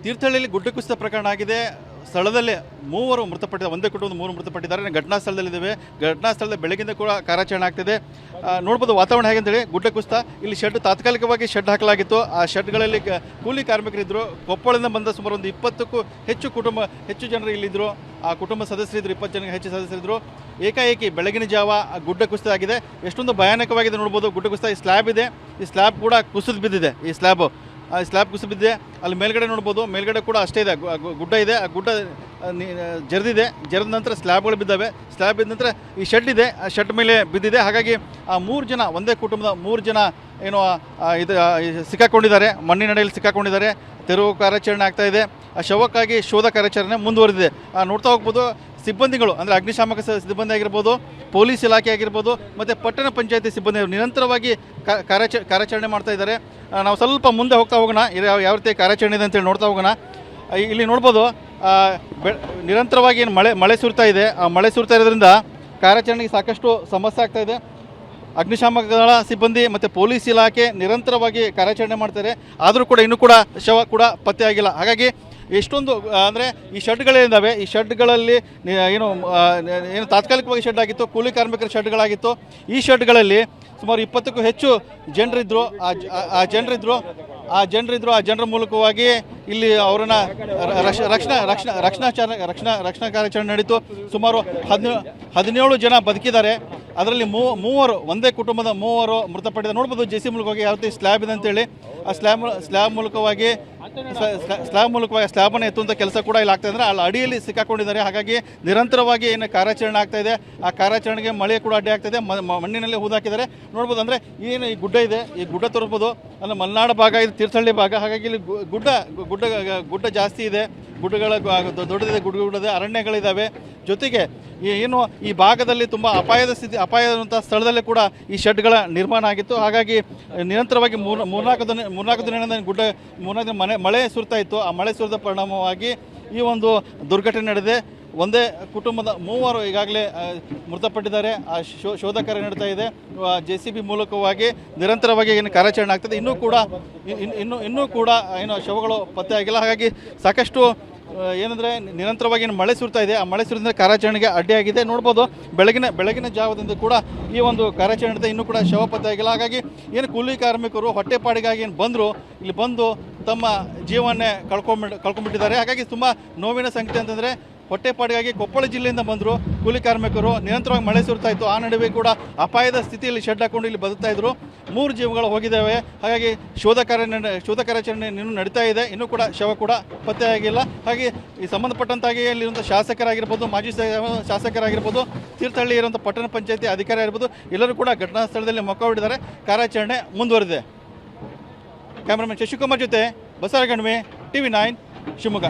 ತೀರ್ಥಹಳ್ಳಿಯಲ್ಲಿ ಗುಡ್ಡ ಕುಸಿತ ಪ್ರಕರಣ ಆಗಿದೆ. ಸ್ಥಳದಲ್ಲೇ 3 ಮೃತಪಟ್ಟಿದ್ದಾರೆ. ಒಂದೇ ಕುಟುಂಬದ 3 ಮೃತಪಟ್ಟಿದ್ದಾರೆ. ಘಟನಾ ಸ್ಥಳದಲ್ಲಿದ್ದೇವೆ. ಘಟನಾ ಸ್ಥಳದ ಬೆಳಗಿಂದ ಕೂಡ ಕಾರ್ಯಾಚರಣೆ ಆಗ್ತಿದೆ. ನೋಡ್ಬೋದು ವಾತಾವರಣ ಹೇಗೆಂತೇಳಿ. ಗುಡ್ಡ ಕುಸಿತ, ಇಲ್ಲಿ ಶೆಡ್ ತಾತ್ಕಾಲಿಕವಾಗಿ ಶೆಡ್ ಹಾಕಲಾಗಿತ್ತು. ಆ ಶೆಡ್ಗಳಲ್ಲಿ ಕೂಲಿ ಕಾರ್ಮಿಕರಿದ್ದರು. ಕೊಪ್ಪಳದಿಂದ ಬಂದ ಸುಮಾರು ಒಂದು 20ಕ್ಕೂ ಹೆಚ್ಚು ಜನರು ಇಲ್ಲಿದ್ದರು. ಆ ಕುಟುಂಬ ಸದಸ್ಯರಿದ್ದರು, 20 ಜನಕ್ಕೆ ಹೆಚ್ಚು ಸದಸ್ಯರಿದ್ದರು. ಏಕಾಏಕಿ ಬೆಳಗಿನ ಜಾವ ಗುಡ್ಡ ಕುಸಿತ ಆಗಿದೆ. ಎಷ್ಟೊಂದು ಭಯಾನಕವಾಗಿದೆ ನೋಡ್ಬೋದು. ಗುಡ್ಡ ಕುಸಿತ, ಈ ಸ್ಲ್ಯಾಬ್ ಇದೆ, ಈ ಸ್ಲ್ಯಾಬ್ ಕೂಡ ಕುಸಿದು ಬಿದ್ದಿದೆ. ಈ ಸ್ಲ್ಯಾಬ್ ಕುಸಿದು ಬಿದ್ದಿದೆ. ಅಲ್ಲಿ ಮೇಲ್ಗಡೆ ನೋಡ್ಬೋದು, ಮೇಲ್ಗಡೆ ಕೂಡ ಅಷ್ಟೇ ಇದೆ, ಗುಡ್ಡ ಇದೆ. ಆ ಗುಡ್ಡ ಜರಿದಿದೆ. ಜರಿದ ನಂತರ ಸ್ಲ್ಯಾಬ್ಗಳು ಬಿದ್ದಾವೆ. ಸ್ಲ್ಯಾಬ್ ಬಿದ್ದ ನಂತರ ಈ ಶೆಡ್ ಇದೆ, ಆ ಶೆಡ್ ಮೇಲೆ ಬಿದ್ದಿದೆ. ಹಾಗಾಗಿ ಆ 3 ಜನ, ಒಂದೇ ಕುಟುಂಬದ 3 ಜನ ಏನೋ ಸಿಕ್ಕಾಕೊಂಡಿದ್ದಾರೆ, ಮಣ್ಣಿನಡಿಯಲ್ಲಿ ಸಿಕ್ಕಾಕೊಂಡಿದ್ದಾರೆ. ತೆರವು ಕಾರ್ಯಾಚರಣೆ ಆಗ್ತಾ ಇದೆ. ಆ ಶವಕ್ಕಾಗಿ ಶೋಧ ಕಾರ್ಯಾಚರಣೆ ಮುಂದುವರೆದಿದೆ. ನೋಡ್ತಾ ಹೋಗ್ಬೋದು, ಸಿಬ್ಬಂದಿಗಳು ಅಂದರೆ ಅಗ್ನಿಶಾಮಕ ಸಿಬ್ಬಂದಿ ಆಗಿರ್ಬೋದು, ಪೊಲೀಸ್ ಇಲಾಖೆ ಆಗಿರ್ಬೋದು, ಮತ್ತು ಪಟ್ಟಣ ಪಂಚಾಯತಿ ಸಿಬ್ಬಂದಿ ನಿರಂತರವಾಗಿ ಕಾರ್ಯಾಚರಣೆ ಮಾಡ್ತಾ ಇದ್ದಾರೆ. ನಾವು ಸ್ವಲ್ಪ ಮುಂದೆ ಹೋಗ್ತಾ ಹೋಗೋಣ, ಯಾವ ರೀತಿ ಕಾರ್ಯಾಚರಣೆ ಇದೆ ಅಂತೇಳಿ ನೋಡ್ತಾ ಹೋಗೋಣ. ಇಲ್ಲಿ ನೋಡ್ಬೋದು, ನಿರಂತರವಾಗಿ ಏನು ಮಳೆ ಸುರಿತಾ ಇದೆ. ಆ ಮಳೆ ಸುರಿತಾ ಇರೋದ್ರಿಂದ ಕಾರ್ಯಾಚರಣೆಗೆ ಸಾಕಷ್ಟು ಸಮಸ್ಯೆ ಆಗ್ತಾ ಇದೆ. ಅಗ್ನಿಶಾಮಕ ದಳ ಸಿಬ್ಬಂದಿ ಮತ್ತು ಪೊಲೀಸ್ ಇಲಾಖೆ ನಿರಂತರವಾಗಿ ಕಾರ್ಯಾಚರಣೆ ಮಾಡ್ತಾರೆ. ಆದರೂ ಕೂಡ ಇನ್ನೂ ಕೂಡ ಶವ ಕೂಡ ಪತ್ತೆ ಆಗಿಲ್ಲ. ಹಾಗಾಗಿ ಎಷ್ಟೊಂದು ಅಂದರೆ ಈ ಶೆಡ್ಗಳೇನಿದ್ದಾವೆ, ಈ ಶೆಡ್ಗಳಲ್ಲಿ ಏನು ತಾತ್ಕಾಲಿಕವಾಗಿ ಶೆಡ್ ಆಗಿತ್ತು, ಕೂಲಿ ಕಾರ್ಮಿಕರ ಶೆಡ್ಗಳಾಗಿತ್ತು. ಈ ಶೆಡ್ಗಳಲ್ಲಿ ಸುಮಾರು 20ಕ್ಕೂ ಹೆಚ್ಚು ಜನರಿದ್ದರು. ಆ ಜನರ ಮೂಲಕವಾಗಿ ಇಲ್ಲಿ ಅವರನ್ನು ರಕ್ಷಣಾ ಕಾರ್ಯಾಚರಣೆ ನಡೀತು. ಸುಮಾರು 17 ಜನ ಬದುಕಿದ್ದಾರೆ. ಅದರಲ್ಲಿ ಮೂವರು, ಒಂದೇ ಕುಟುಂಬದ 3 ಮೃತಪಟ್ಟಿದ್ದಾರೆ. ನೋಡ್ಬೋದು ಜೆ ಸಿ ಮೂಲಕವಾಗಿ ಯಾವ ರೀತಿ ಸ್ಲ್ಯಾಬ್ ಇದೆ ಅಂತೇಳಿ. ಆ ಸ್ಲ್ಯಾಬ್ ಮೂಲಕವಾಗಿ ಸ್ಲ್ಯಾಬನ್ನು ಎತ್ತುವಂಥ ಕೆಲಸ ಕೂಡ ಇಲ್ಲಿ ಆಗ್ತಾ ಇದ್ದಾರೆ. ಅಲ್ಲಿ ಅಡಿಯಲ್ಲಿ ಸಿಕ್ಕಾಕೊಂಡಿದ್ದಾರೆ. ಹಾಗಾಗಿ ನಿರಂತರವಾಗಿ ಏನು ಕಾರ್ಯಾಚರಣೆ ಆಗ್ತಾ ಇದೆ. ಆ ಕಾರ್ಯಾಚರಣೆಗೆ ಮಳೆ ಕೂಡ ಅಡ್ಡಿ ಆಗ್ತಾ ಇದೆ. ಮಣ್ಣಿನಲ್ಲಿ ಹೂದಾಕಿದ್ದಾರೆ. ನೋಡ್ಬೋದು, ಅಂದರೆ ಏನು ಈ ಗುಡ್ಡ ಇದೆ, ಈ ಗುಡ್ಡ ತೋರಿಸ್ಬೋದು. ಅಂದರೆ ಮಲೆನಾಡು ಭಾಗ, ಇದು ತೀರ್ಥಹಳ್ಳಿ ಭಾಗ. ಹಾಗಾಗಿ ಇಲ್ಲಿ ಗುಡ್ಡ ಜಾಸ್ತಿ ಇದೆ. ದೊಡ್ಡದಿದೆ, ಗುಡ್ಡದ ಅರಣ್ಯಗಳಿದ್ದಾವೆ. ಜೊತೆಗೆ ಏನು ಈ ಭಾಗದಲ್ಲಿ ತುಂಬ ಅಪಾಯದಂಥ ಸ್ಥಳದಲ್ಲೇ ಕೂಡ ಈ ಶೆಡ್ಗಳ ನಿರ್ಮಾಣ ಆಗಿತ್ತು. ಹಾಗಾಗಿ ನಿರಂತರವಾಗಿ ಮೂರ್ನಾಲ್ಕು ದಿನ ಮಳೆ ಸುರಿತಾ ಇತ್ತು. ಆ ಮಳೆ ಸುರಿದ ಪರಿಣಾಮವಾಗಿ ಈ ಒಂದು ದುರ್ಘಟನೆ ನಡೆದಿದೆ. ಒಂದೇ ಕುಟುಂಬದ 3 ಈಗಾಗಲೇ ಮೃತಪಟ್ಟಿದ್ದಾರೆ. ಆ ಶೋಧ ಕಾರ್ಯ ನಡೀತಾ ಇದೆ. JCB ಮೂಲಕವಾಗಿ ನಿರಂತರವಾಗಿ ಏನು ಕಾರ್ಯಾಚರಣೆ ಆಗ್ತದೆ. ಇನ್ನೂ ಕೂಡ ಏನು ಶವಗಳು ಪತ್ತೆ ಆಗಿಲ್ಲ. ಹಾಗಾಗಿ ಸಾಕಷ್ಟು ಏನಂದರೆ ನಿರಂತರವಾಗಿ ಏನು ಮಳೆ ಸುರಿತಾ ಇದೆ. ಆ ಮಳೆ ಸುರಿದ ಕಾರ್ಯಾಚರಣೆಗೆ ಅಡ್ಡಿಯಾಗಿದೆ. ನೋಡ್ಬೋದು, ಬೆಳಗಿನ ಜಾವದಿಂದ ಕೂಡ ಈ ಒಂದು ಕಾರ್ಯಾಚರಣೆ ಇನ್ನೂ ಕೂಡ ಶವ ಪತ್ತೆ ಆಗಿಲ್ಲ. ಹಾಗಾಗಿ ಏನು ಕೂಲಿ ಕಾರ್ಮಿಕರು ಹೊಟ್ಟೆಪಾಡಿಗಾಗಿ ಏನು ಬಂದರು, ಇಲ್ಲಿ ಬಂದು ತಮ್ಮ ಜೀವನ್ನೇ ಕಳ್ಕೊಂಡ್ಬಿಟ್ಟಿದ್ದಾರೆ. ಹಾಗಾಗಿ ತುಂಬ ನೋವಿನ ಸಂಗತಿ ಅಂತಂದರೆ, ಹೊಟ್ಟೆಪಾಡಿಗಾಗಿ ಕೊಪ್ಪಳ ಜಿಲ್ಲೆಯಿಂದ ಬಂದರು ಕೂಲಿ ಕಾರ್ಮಿಕರು. ನಿರಂತರವಾಗಿ ಮಳೆ ಸುರಿತಾ ಇತ್ತು. ಆ ನಡುವೆ ಕೂಡ ಅಪಾಯದ ಸ್ಥಿತಿಯಲ್ಲಿ ಶೆಡ್ ಹಾಕೊಂಡು ಇಲ್ಲಿ ಬದುಕ್ತಾ ಇದ್ರು. 3 ಜೀವಗಳು ಹೋಗಿದ್ದಾವೆ. ಹಾಗಾಗಿ ಶೋಧ ಕಾರ್ಯಾಚರಣೆ ಇನ್ನೂ ನಡೀತಾ ಇದೆ. ಇನ್ನೂ ಕೂಡ ಶವ ಕೂಡ ಪತ್ತೆ ಆಗಿಲ್ಲ. ಹಾಗೆ ಈ ಸಂಬಂಧಪಟ್ಟಂತಾಗಿ ಇಲ್ಲಿರುವಂಥ ಶಾಸಕರಾಗಿರ್ಬೋದು, ಮಾಜಿ ಶಾಸಕರಾಗಿರ್ಬೋದು, ತೀರ್ಥಹಳ್ಳಿ ಇರುವಂಥ ಪಟ್ಟಣ ಪಂಚಾಯತಿ ಅಧಿಕಾರಿ ಆಗಿರ್ಬೋದು, ಎಲ್ಲರೂ ಕೂಡ ಘಟನಾ ಸ್ಥಳದಲ್ಲಿ ಮೊಕ್ಕ ಹೊಡೆದಿದ್ದಾರೆ. ಕಾರ್ಯಾಚರಣೆ ಮುಂದುವರೆದಿದೆ. ಕ್ಯಾಮ್ರಾಮನ್ ಶಶಿಕುಮಾರ್ ಜೊತೆ ಬಸವರಾಜ್ ಗಣ್ಮೆ, TV9 ಶಿವಮೊಗ್ಗ.